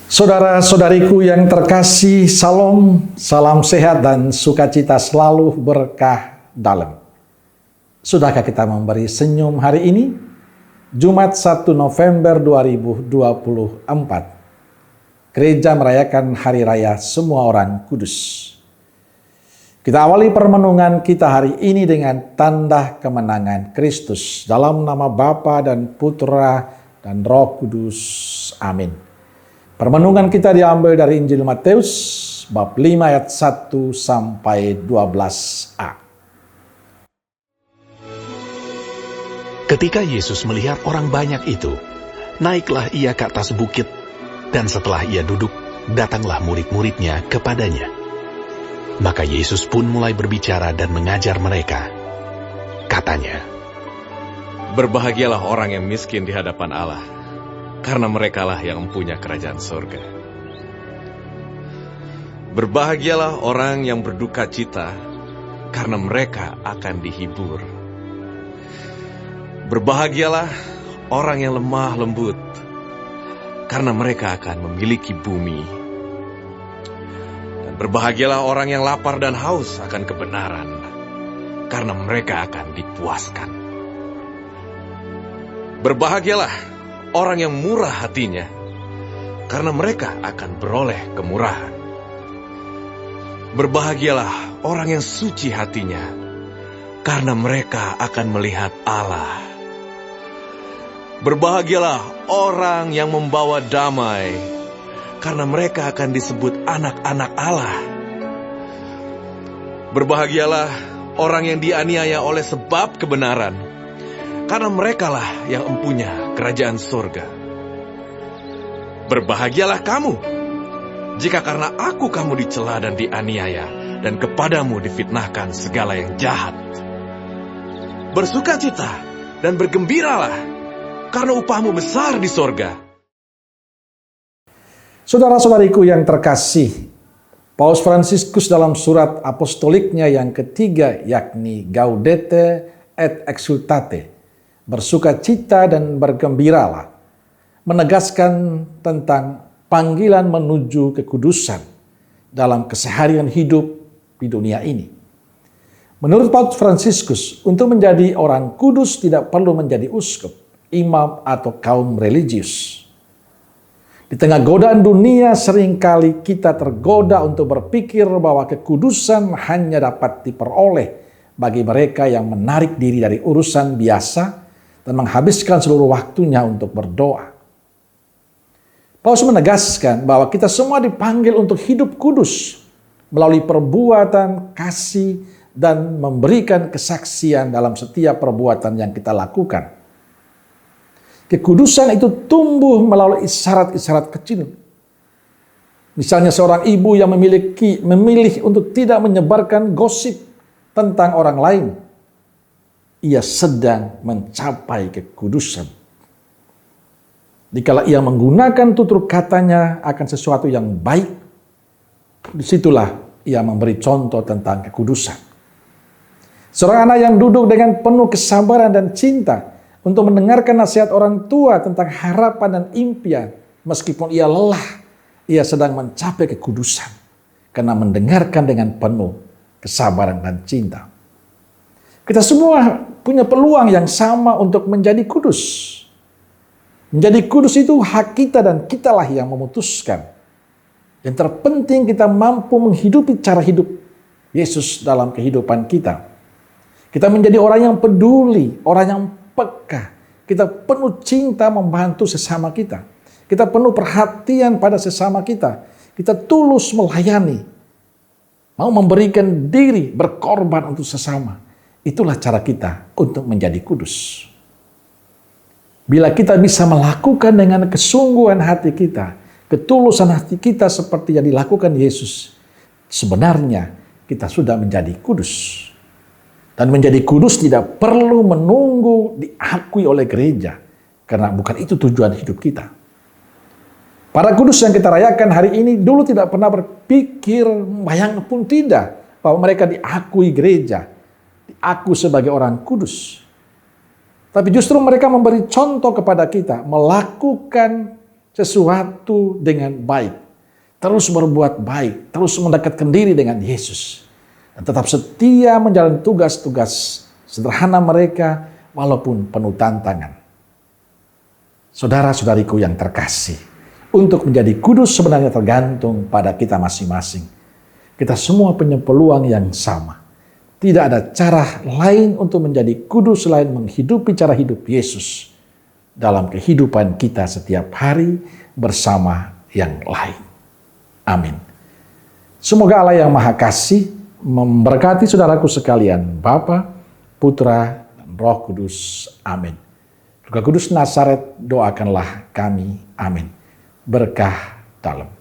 Saudara-saudariku yang terkasih, salam sehat dan sukacita selalu berkah dalam. Sudahkah kita memberi senyum hari ini? Jumat 1 November 2024. Gereja merayakan Hari Raya Semua Orang Kudus. Kita awali permenungan kita hari ini dengan tanda kemenangan Kristus. Dalam nama Bapa dan Putra dan Roh Kudus. Amin. Permenungan kita diambil dari Injil Matius bab 5 ayat 1 sampai 12a. Ketika Yesus melihat orang banyak itu, naiklah ia ke atas bukit, dan setelah ia duduk, datanglah murid-muridnya kepadanya. Maka Yesus pun mulai berbicara dan mengajar mereka. Katanya, "Berbahagialah orang yang miskin di hadapan Allah, karena merekalah yang mempunyai kerajaan surga. Berbahagialah orang yang berduka cita, karena mereka akan dihibur. Berbahagialah orang yang lemah lembut, karena mereka akan memiliki bumi. Dan berbahagialah orang yang lapar dan haus akan kebenaran, karena mereka akan dipuaskan. Berbahagialah orang yang murah hatinya, karena mereka akan beroleh kemurahan. Berbahagialah orang yang suci hatinya, karena mereka akan melihat Allah. Berbahagialah orang yang membawa damai, karena mereka akan disebut anak-anak Allah. Berbahagialah orang yang dianiaya oleh sebab kebenaran, karena merekalah yang mempunyai kerajaan surga. Berbahagialah kamu, jika karena aku kamu dicela dan dianiaya, dan kepadamu difitnahkan segala yang jahat. Bersukacita dan bergembiralah, karena upahmu besar di surga." Saudara-saudariku yang terkasih, Paus Fransiskus dalam surat apostoliknya yang ketiga, yakni Gaudete et Exsultate, bersukacita dan bergembiralah, menegaskan tentang panggilan menuju kekudusan dalam keseharian hidup di dunia ini. Menurut Paus Fransiskus, untuk menjadi orang kudus tidak perlu menjadi uskup, imam, atau kaum religius. Di tengah godaan dunia, seringkali kita tergoda untuk berpikir bahwa kekudusan hanya dapat diperoleh bagi mereka yang menarik diri dari urusan biasa dan menghabiskan seluruh waktunya untuk berdoa. Paus menegaskan bahwa kita semua dipanggil untuk hidup kudus melalui perbuatan kasih dan memberikan kesaksian dalam setiap perbuatan yang kita lakukan. Kekudusan itu tumbuh melalui isyarat-isyarat kecil. Misalnya seorang ibu yang memilih untuk tidak menyebarkan gosip tentang orang lain. Ia sedang mencapai kekudusan. Dikala ia menggunakan tutur katanya akan sesuatu yang baik, disitulah ia memberi contoh tentang kekudusan. Seorang anak yang duduk dengan penuh kesabaran dan cinta untuk mendengarkan nasihat orang tua tentang harapan dan impian, meskipun ia lelah, ia sedang mencapai kekudusan karena mendengarkan dengan penuh kesabaran dan cinta. Kita semua punya peluang yang sama untuk menjadi kudus. Menjadi kudus itu hak kita dan kitalah yang memutuskan. Yang terpenting kita mampu menghidupi cara hidup Yesus dalam kehidupan kita. Kita menjadi orang yang peduli, orang yang peka. Kita penuh cinta membantu sesama kita. Kita penuh perhatian pada sesama kita. Kita tulus melayani. Mau memberikan diri, berkorban untuk sesama. Itulah cara kita untuk menjadi kudus. Bila kita bisa melakukan dengan kesungguhan hati kita, ketulusan hati kita seperti yang dilakukan Yesus, sebenarnya kita sudah menjadi kudus. Dan menjadi kudus tidak perlu menunggu diakui oleh gereja, karena bukan itu tujuan hidup kita. Para kudus yang kita rayakan hari ini dulu tidak pernah berpikir, bayang pun tidak, bahwa mereka diakui gereja, diakui sebagai orang kudus. Tapi justru mereka memberi contoh kepada kita, melakukan sesuatu dengan baik, terus berbuat baik, terus mendekatkan diri dengan Yesus, dan tetap setia menjalani tugas-tugas sederhana mereka walaupun penuh tantangan. Saudara-saudariku yang terkasih, untuk menjadi kudus sebenarnya tergantung pada kita masing-masing. Kita semua punya peluang yang sama. Tidak ada cara lain untuk menjadi kudus selain menghidupi cara hidup Yesus dalam kehidupan kita setiap hari bersama yang lain. Amin. Semoga Allah yang Maha Kasih memberkati saudaraku sekalian, Bapa, Putra, dan Roh Kudus. Amin. Roh Kudus Nazaret, doakanlah kami. Amin. Berkah dalam.